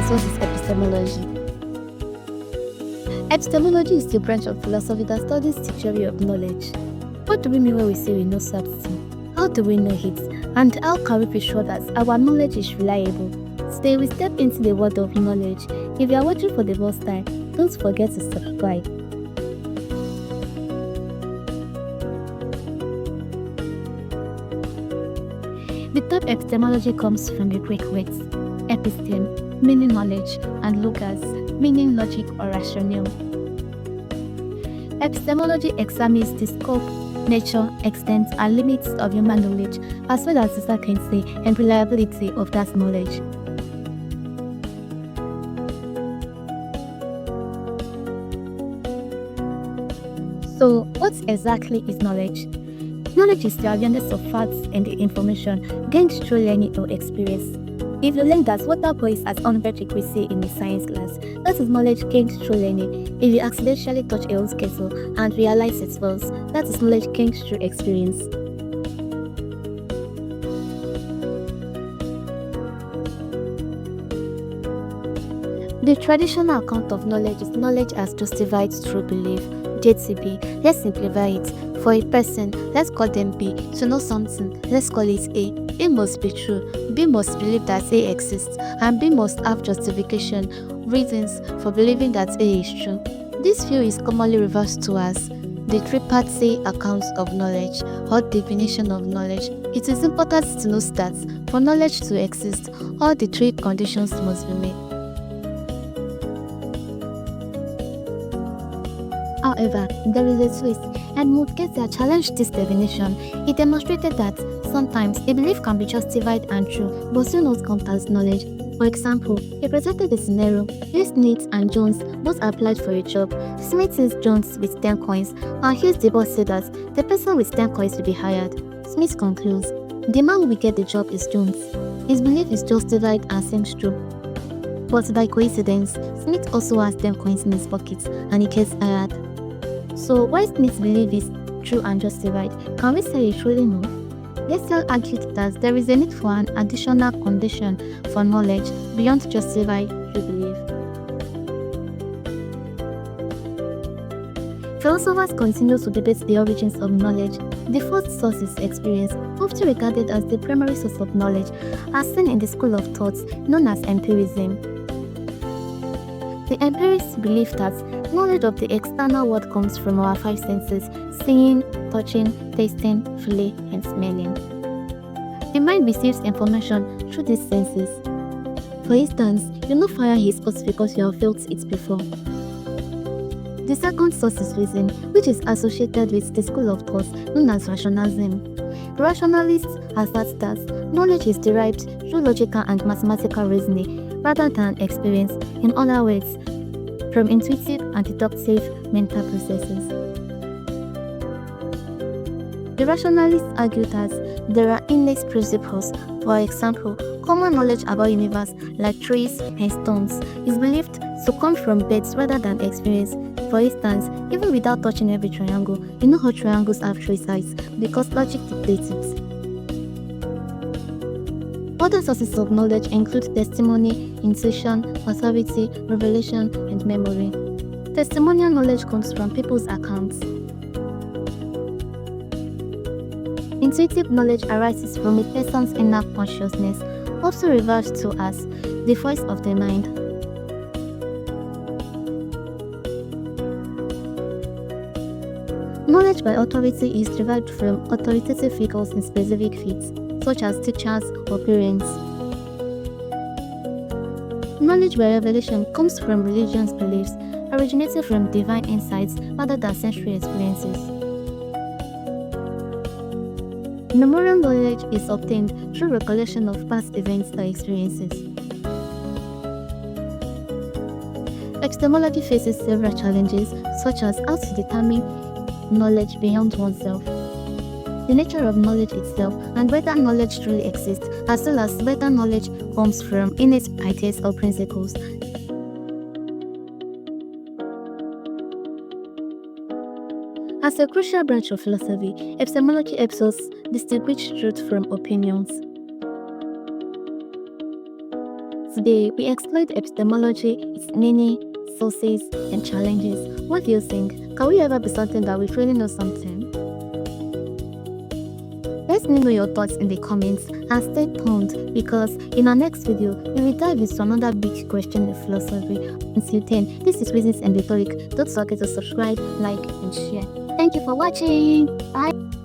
First, what is epistemology? Epistemology is the branch of philosophy that studies the theory of knowledge. What do we mean when we say we know something? How do we know it? And how can we be sure that our knowledge is reliable? Today we step into the world of knowledge. If you are watching for the first time, don't forget to subscribe. The term epistemology comes from the Greek words episteme, meaning knowledge, and logos, meaning logic or rationale. Epistemology examines the scope, nature, extent, and limits of human knowledge, as well as the certainty and reliability of that knowledge. So, what exactly is knowledge? Knowledge is the awareness of facts and the information gained through learning or experience. If you learn that water boils at 100 degrees C in a science class, that is knowledge gained through learning. If you accidentally touch a hot kettle and realize it falls, that is knowledge gained through experience. The traditional account of knowledge is knowledge as justified through belief, JTB. Let's simplify it. For a person, let's call them B. To know something, let's call it A. A must be true, B must believe that A exists, and B must have justification, reasons for believing that A is true. This view is commonly referred to as the tripartite account of knowledge or definition of knowledge. It is important to note that for knowledge to exist, all the three conditions must be met. However, there is a twist, and Mudgezzer challenged this definition. He demonstrated that sometimes a belief can be justified and true, but still not count as knowledge. For example, he presented a scenario where Smith and Jones both applied for a job. Smith sees Jones with 10 coins, and hears the boss say that the person with 10 coins will be hired. Smith concludes, the man who will get the job is Jones. His belief is justified and seems true. But by coincidence, Smith also has 10 coins in his pocket, and he gets hired. So, why Smith's belief is true and justified? Can we say he truly knows? Leclerc argued that there is a need for an additional condition for knowledge beyond justified true belief. Philosophers continue to debate the origins of knowledge. The first source is experience, often regarded as the primary source of knowledge, as seen in the school of thought known as empiricism. The empirics believe that knowledge of the external world comes from our five senses: seeing, touching, tasting, feeling, and smelling. The mind receives information through these senses. For instance, you know fire is hot because you have felt it before. The second source is reason, which is associated with the school of thought known as rationalism. Rationalists assert that knowledge is derived through logical and mathematical reasoning rather than experience, in other words, from intuitive and deductive mental processes. The rationalists argue that there are innate principles. For example, common knowledge about universe, like trees and stones, is believed to come from birds rather than experience. For instance, even without touching every triangle, you know how triangles have three sides because logic dictates it. Other sources of knowledge include testimony, intuition, authority, revelation, and memory. Testimonial knowledge comes from people's accounts. Intuitive knowledge arises from a person's inner consciousness, also referred to as the voice of the mind. Knowledge by authority is derived from authoritative figures in specific fields, such as teachers or parents. Knowledge by revelation comes from religion's beliefs, originating from divine insights rather than sensory experiences. Memorial knowledge is obtained through recollection of past events or experiences. Epistemology faces several challenges, such as how to determine knowledge beyond oneself, the nature of knowledge itself, and whether knowledge truly exists, as well as whether knowledge comes from innate ideas or principles. As a crucial branch of philosophy, epistemology helps us distinguish truth from opinions. Today, we explored epistemology, its meaning, sources, and challenges. What do you think? Can we ever be certain that we truly know something? Let me know your thoughts in the comments and stay tuned because in our next video, we will dive into another big question in philosophy. Until then, this is Reasons and Rhetoric. Don't forget to subscribe, like, and share. Thank you for watching. Bye.